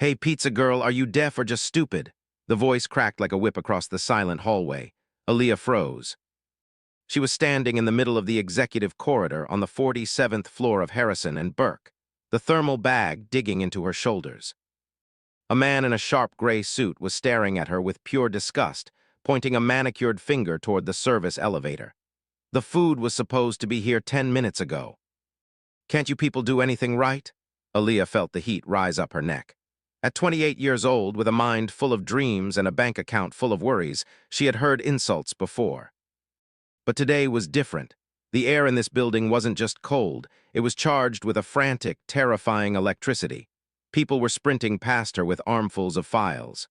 Hey, pizza girl, are you deaf or just stupid? The voice cracked like a whip across the silent hallway. Aaliyah froze. She was standing in the middle of the executive corridor on the 47th floor of Harrison and Burke, the thermal bag digging into her shoulders. A man in a sharp gray suit was staring at her with pure disgust, pointing a manicured finger toward the service elevator. The food was supposed to be here 10 minutes ago. Can't you people do anything right? Aaliyah felt the heat rise up her neck. At 28 years old, with a mind full of dreams and a bank account full of worries, she had heard insults before. But today was different. The air in this building wasn't just cold, it was charged with a frantic, terrifying electricity. People were sprinting past her with armfuls of files.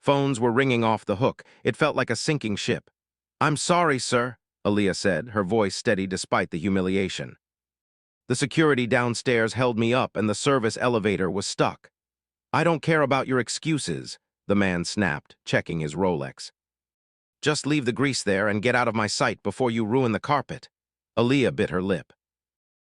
Phones were ringing off the hook. It felt like a sinking ship. "I'm sorry, sir," Aaliyah said, her voice steady despite the humiliation. "The security downstairs held me up and the service elevator was stuck." "I don't care about your excuses," the man snapped, checking his Rolex. "Just leave the grease there and get out of my sight before you ruin the carpet." Aaliyah bit her lip.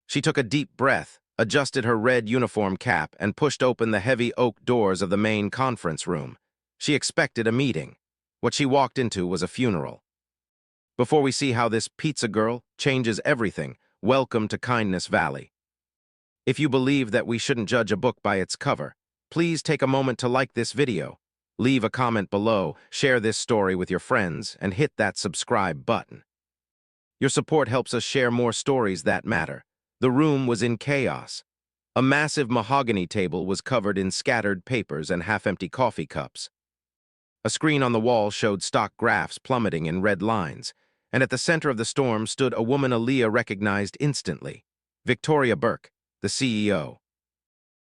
She took a deep breath, adjusted her red uniform cap, and pushed open the heavy oak doors of the main conference room. She expected a meeting. What she walked into was a funeral. "Before we see how this pizza girl changes everything, welcome to Kindness Valley. If you believe that we shouldn't judge a book by its cover, please take a moment to like this video, leave a comment below, share this story with your friends, and hit that subscribe button. Your support helps us share more stories that matter." The room was in chaos. A massive mahogany table was covered in scattered papers and half-empty coffee cups. A screen on the wall showed stock graphs plummeting in red lines, and at the center of the storm stood a woman Aaliyah recognized instantly, Victoria Burke, the CEO.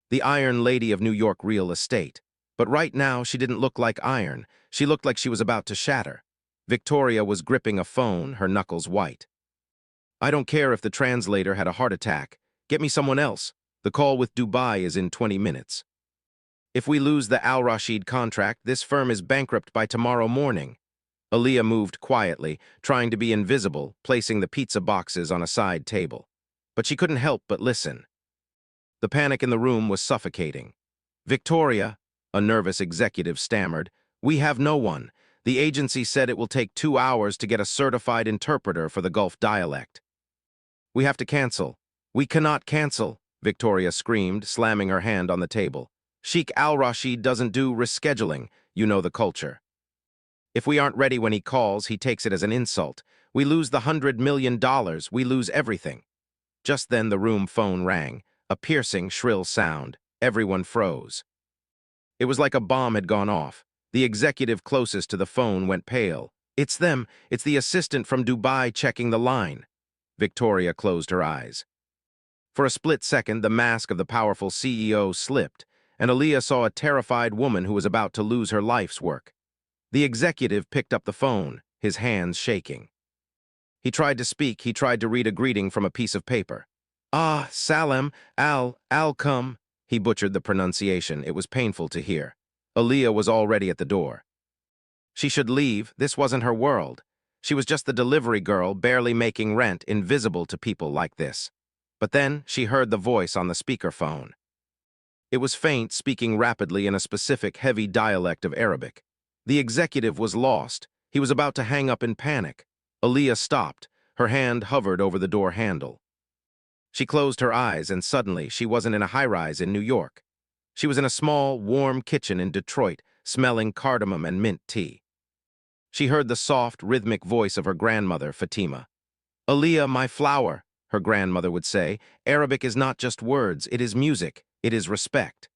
The Iron Lady of New York real estate. But right now, she didn't look like iron. She looked like she was about to shatter. Victoria was gripping a phone, her knuckles white. "I don't care if the translator had a heart attack. Get me someone else. The call with Dubai is in 20 minutes. If we lose the Al Rashid contract, this firm is bankrupt by tomorrow morning." Aaliyah moved quietly, trying to be invisible, placing the pizza boxes on a side table. But she couldn't help but listen. The panic in the room was suffocating. "Victoria," a nervous executive stammered, "we have no one. The agency said it will take 2 hours to get a certified interpreter for the Gulf dialect." "We have to cancel." "We cannot cancel," Victoria screamed, slamming her hand on the table. "Sheikh Al-Rashid doesn't do rescheduling. You know the culture. If we aren't ready when he calls, he takes it as an insult. We lose the $100 million, we lose everything." Just then the room phone rang, a piercing, shrill sound. Everyone froze. It was like a bomb had gone off. The executive closest to the phone went pale. "It's them. It's the assistant from Dubai checking the line." Victoria closed her eyes. For a split second, the mask of the powerful CEO slipped, and Aaliyah saw a terrified woman who was about to lose her life's work. The executive picked up the phone, his hands shaking. He tried to speak, he tried to read a greeting from a piece of paper. "Ah, Salam, al-come." He butchered the pronunciation. It was painful to hear. Aaliyah was already at the door. She should leave. This wasn't her world. She was just the delivery girl, barely making rent, invisible to people like this. But then she heard the voice on the speakerphone. It was faint, speaking rapidly in a specific, heavy dialect of Arabic. The executive was lost. He was about to hang up in panic. Aaliyah stopped. Her hand hovered over the door handle. She closed her eyes, and suddenly she wasn't in a high-rise in New York. She was in a small, warm kitchen in Detroit, smelling cardamom and mint tea. She heard the soft, rhythmic voice of her grandmother, Fatima. "Aaliyah, my flower," her grandmother would say. "Arabic is not just words, it is music, it is respect.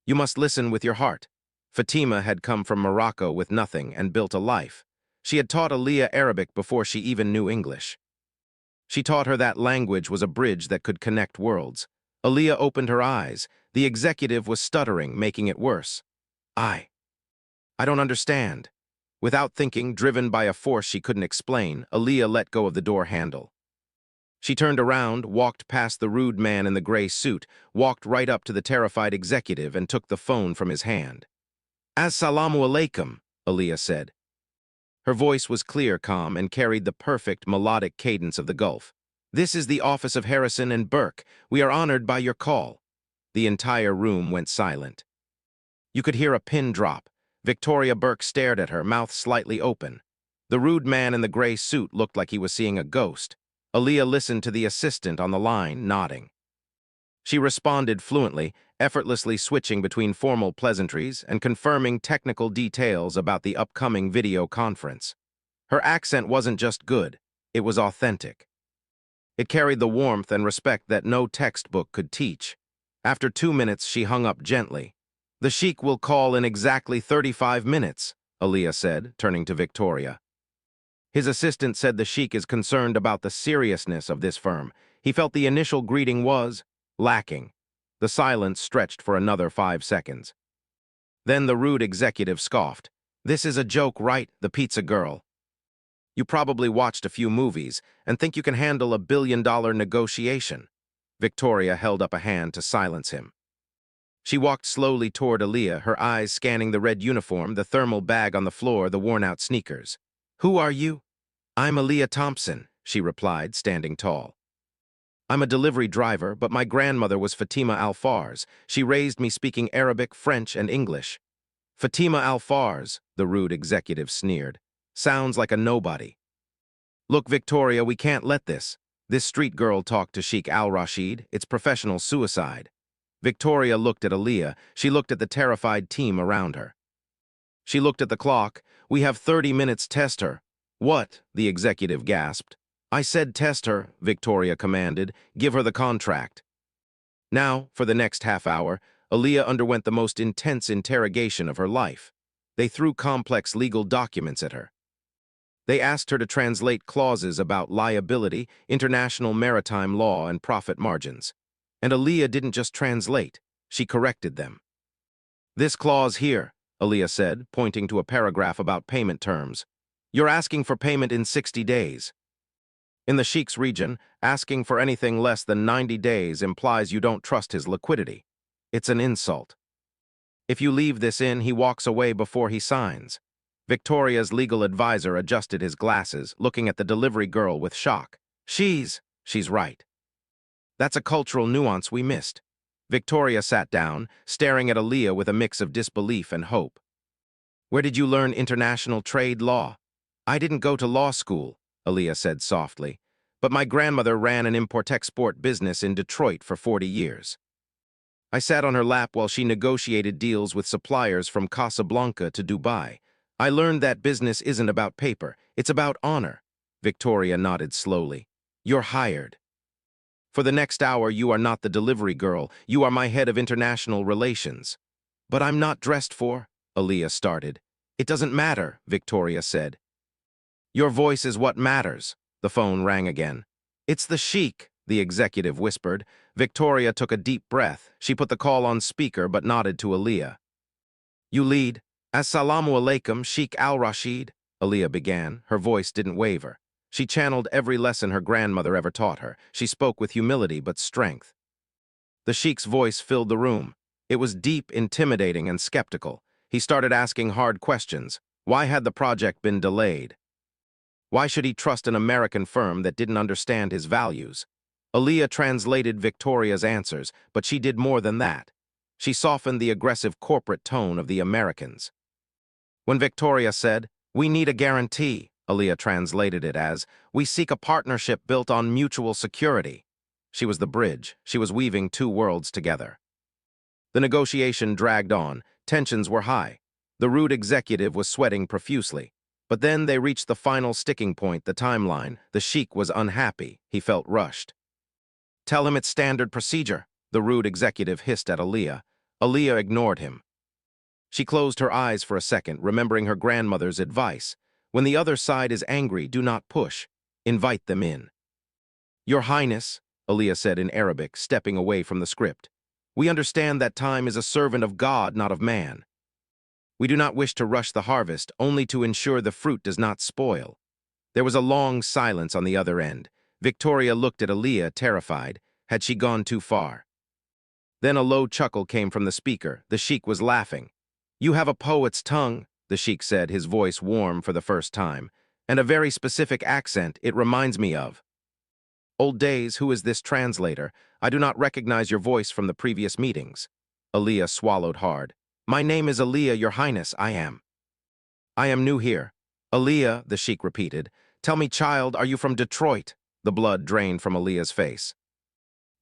You must listen with your heart." Fatima had come from Morocco with nothing and built a life. She had taught Aaliyah Arabic before she even knew English. She taught her that language was a bridge that could connect worlds. Aaliyah opened her eyes. The executive was stuttering, making it worse. I don't understand." Without thinking, driven by a force she couldn't explain, Aaliyah let go of the door handle. She turned around, walked past the rude man in the gray suit, walked right up to the terrified executive and took the phone from his hand. "Assalamu alaikum," Aaliyah said. Her voice was clear, calm, and carried the perfect melodic cadence of the Gulf. "This is the office of Harrison and Burke. We are honored by your call." The entire room went silent. You could hear a pin drop. Victoria Burke stared at her, mouth slightly open. The rude man in the gray suit looked like he was seeing a ghost. Aaliyah listened to the assistant on the line, nodding. She responded fluently, effortlessly switching between formal pleasantries and confirming technical details about the upcoming video conference. Her accent wasn't just good, it was authentic. It carried the warmth and respect that no textbook could teach. After 2 minutes, she hung up gently. "The sheik will call in exactly 35 minutes, Aaliyah said, turning to Victoria. His assistant said the sheik is concerned about the seriousness of this firm. He felt the initial greeting was lacking. The silence stretched for another 5 seconds. Then the rude executive scoffed. "This is a joke, right, the pizza girl? You probably watched a few movies and think you can handle $1 billion negotiation." Victoria held up a hand to silence him. She walked slowly toward Aaliyah, her eyes scanning the red uniform, the thermal bag on the floor, the worn-out sneakers. "Who are you?" "I'm Aaliyah Thompson," she replied, standing tall. "I'm a delivery driver, but my grandmother was Fatima Al-Fars. She raised me speaking Arabic, French, and English." "Fatima Al-Fars," the rude executive sneered. "Sounds like a nobody." "Look, Victoria, we can't let this. This street girl talk to Sheikh Al-Rashid. It's professional suicide." Victoria looked at Aaliyah. She looked at the terrified team around her. She looked at the clock. "We have 30 minutes, test her." "What?" the executive gasped. "I said test her," Victoria commanded. "Give her the contract." Now, for the next half hour, Aaliyah underwent the most intense interrogation of her life. They threw complex legal documents at her. They asked her to translate clauses about liability, international maritime law, and profit margins. And Aaliyah didn't just translate, she corrected them. "This clause here," Aaliyah said, pointing to a paragraph about payment terms. "You're asking for payment in 60 days. In the Sheikh's region, asking for anything less than 90 days implies you don't trust his liquidity. It's an insult. If you leave this in, he walks away before he signs." Victoria's legal advisor adjusted his glasses, looking at the delivery girl with shock. She's right. That's a cultural nuance we missed." Victoria sat down, staring at Aaliyah with a mix of disbelief and hope. "Where did you learn international trade law?" "I didn't go to law school," Aaliyah said softly, "but my grandmother ran an import-export business in Detroit for 40 years. I sat on her lap while she negotiated deals with suppliers from Casablanca to Dubai. I learned that business isn't about paper, it's about honor." Victoria nodded slowly. "You're hired. For the next hour, you are not the delivery girl, you are my head of international relations." "But I'm not dressed for," Aaliyah started. "It doesn't matter," Victoria said. "Your voice is what matters." The phone rang again. "It's the sheik," the executive whispered. Victoria took a deep breath. She put the call on speaker but nodded to Aaliyah. "You lead." "Assalamu alaikum, Sheikh Al-Rashid," Aaliyah began. Her voice didn't waver. She channeled every lesson her grandmother ever taught her. She spoke with humility but strength. The Sheikh's voice filled the room. It was deep, intimidating, and skeptical. He started asking hard questions. Why had the project been delayed? Why should he trust an American firm that didn't understand his values? Aaliyah translated Victoria's answers, but she did more than that. She softened the aggressive corporate tone of the Americans. When Victoria said, "We need a guarantee," Aaliyah translated it as, "We seek a partnership built on mutual security." She was the bridge. She was weaving two worlds together. The negotiation dragged on. Tensions were high. The rude executive was sweating profusely. But then they reached the final sticking point, the timeline. The sheik was unhappy. He felt rushed. "Tell him it's standard procedure," the rude executive hissed at Aaliyah. Aaliyah ignored him. She closed her eyes for a second, remembering her grandmother's advice. When the other side is angry, do not push. Invite them in. "Your Highness," Aaliyah said in Arabic, stepping away from the script, "we understand that time is a servant of God, not of man. We do not wish to rush the harvest, only to ensure the fruit does not spoil." There was a long silence on the other end. Victoria looked at Aaliyah, terrified. Had she gone too far? Then a low chuckle came from the speaker. The sheik was laughing. "You have a poet's tongue," the sheik said, his voice warm for the first time, "and a very specific accent. It reminds me of." "Old days, who is this translator? I do not recognize your voice from the previous meetings." Aaliyah swallowed hard. My name is Aaliyah, Your Highness, I am. I am new here. Aaliyah, the sheik repeated. Tell me, child, are you from Detroit? The blood drained from Aaliyah's face.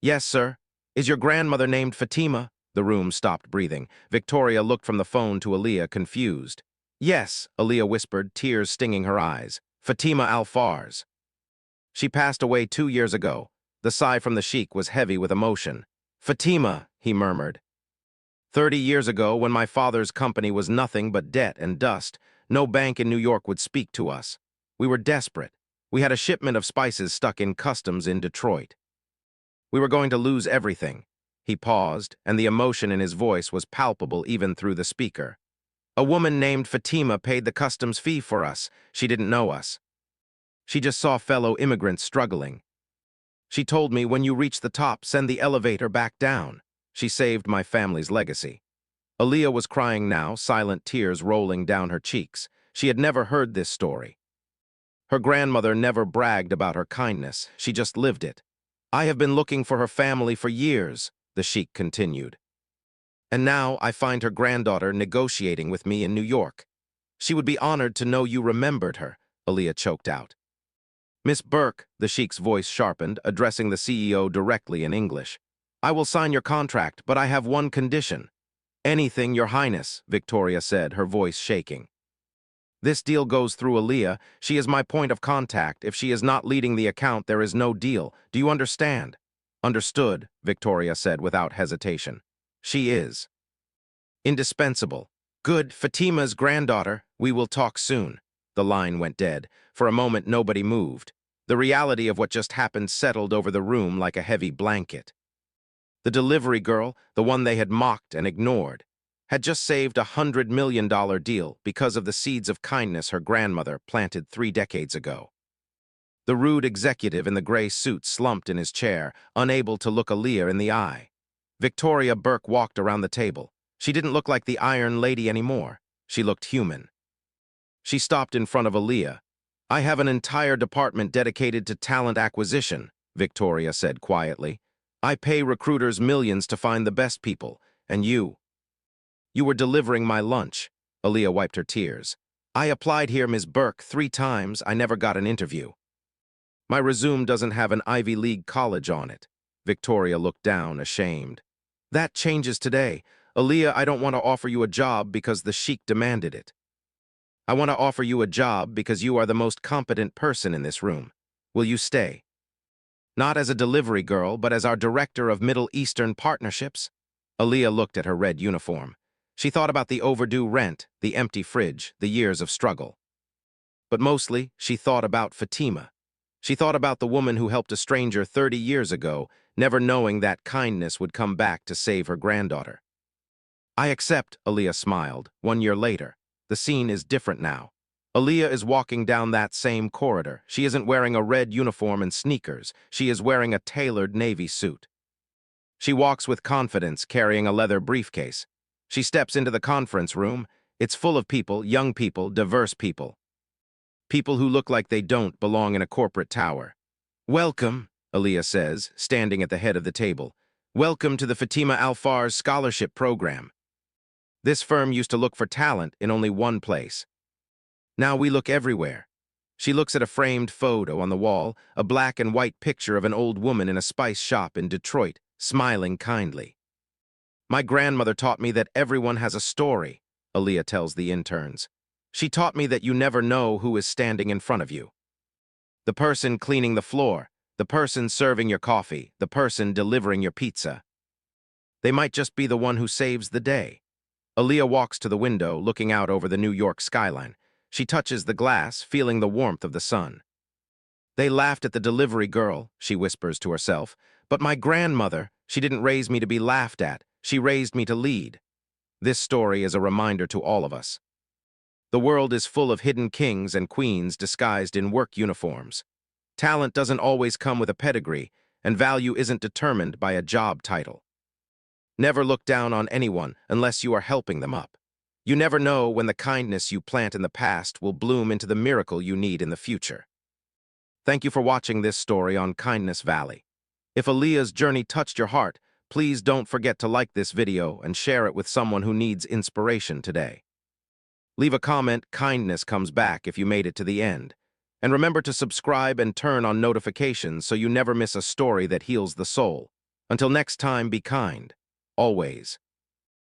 Yes, sir. Is your grandmother named Fatima? The room stopped breathing. Victoria looked from the phone to Aaliyah, confused. Yes, Aaliyah whispered, tears stinging her eyes. Fatima Al-Fars. She passed away 2 years ago. The sigh from the sheik was heavy with emotion. Fatima, he murmured. 30 years ago, when my father's company was nothing but debt and dust, no bank in New York would speak to us. We were desperate. We had a shipment of spices stuck in customs in Detroit. We were going to lose everything. He paused, and the emotion in his voice was palpable even through the speaker. A woman named Fatima paid the customs fee for us. She didn't know us. She just saw fellow immigrants struggling. She told me, when you reach the top, send the elevator back down. She saved my family's legacy. Aaliyah was crying now, silent tears rolling down her cheeks. She had never heard this story. Her grandmother never bragged about her kindness. She just lived it. I have been looking for her family for years, the sheik continued. And now I find her granddaughter negotiating with me in New York. She would be honored to know you remembered her, Aaliyah choked out. Miss Burke, the sheik's voice sharpened, addressing the CEO directly in English. I will sign your contract, but I have one condition. Anything, Your Highness, Victoria said, her voice shaking. This deal goes through Aaliyah. She is my point of contact. If she is not leading the account, there is no deal. Do you understand? Understood, Victoria said without hesitation. She is. Indispensable. Good, Fatima's granddaughter. We will talk soon. The line went dead. For a moment, nobody moved. The reality of what just happened settled over the room like a heavy blanket. The delivery girl, the one they had mocked and ignored, had just saved $100 million deal because of the seeds of kindness her grandmother planted 3 decades ago. The rude executive in the gray suit slumped in his chair, unable to look Aaliyah in the eye. Victoria Burke walked around the table. She didn't look like the Iron Lady anymore. She looked human. She stopped in front of Aaliyah. I have an entire department dedicated to talent acquisition, Victoria said quietly. I pay recruiters millions to find the best people, and you were delivering my lunch. Aaliyah wiped her tears. I applied here, Ms. Burke, 3 times. I never got an interview. My resume doesn't have an Ivy League college on it. Victoria looked down, ashamed. That changes today. Aaliyah, I don't want to offer you a job because the sheik demanded it. I want to offer you a job because you are the most competent person in this room. Will you stay? Not as a delivery girl, but as our director of Middle Eastern partnerships. Aaliyah looked at her red uniform. She thought about the overdue rent, the empty fridge, the years of struggle. But mostly, she thought about Fatima. She thought about the woman who helped a stranger 30 years ago, never knowing that kindness would come back to save her granddaughter. I accept, Aaliyah smiled. 1 year later. The scene is different now. Aaliyah is walking down that same corridor. She isn't wearing a red uniform and sneakers. She is wearing a tailored navy suit. She walks with confidence, carrying a leather briefcase. She steps into the conference room. It's full of people, young people, diverse people. People who look like they don't belong in a corporate tower. Welcome, Aaliyah says, standing at the head of the table. Welcome to the Fatima Al-Fars Scholarship Program. This firm used to look for talent in only one place. Now we look everywhere. She looks at a framed photo on the wall, a black and white picture of an old woman in a spice shop in Detroit, smiling kindly. My grandmother taught me that everyone has a story, Aaliyah tells the interns. She taught me that you never know who is standing in front of you. The person cleaning the floor, the person serving your coffee, the person delivering your pizza. They might just be the one who saves the day. Aaliyah walks to the window, looking out over the New York skyline. She touches the glass, feeling the warmth of the sun. They laughed at the delivery girl, she whispers to herself. But my grandmother, she didn't raise me to be laughed at. She raised me to lead. This story is a reminder to all of us. The world is full of hidden kings and queens disguised in work uniforms. Talent doesn't always come with a pedigree, and value isn't determined by a job title. Never look down on anyone unless you are helping them up. You never know when the kindness you plant in the past will bloom into the miracle you need in the future. Thank you for watching this story on Kindness Valley. If Aaliyah's journey touched your heart, Please don't forget to like this video and share it with someone who needs inspiration today. Leave a comment, kindness comes back if you made it to the end. And remember to subscribe and turn on notifications so you never miss a story that heals the soul. Until next time, be kind. Always.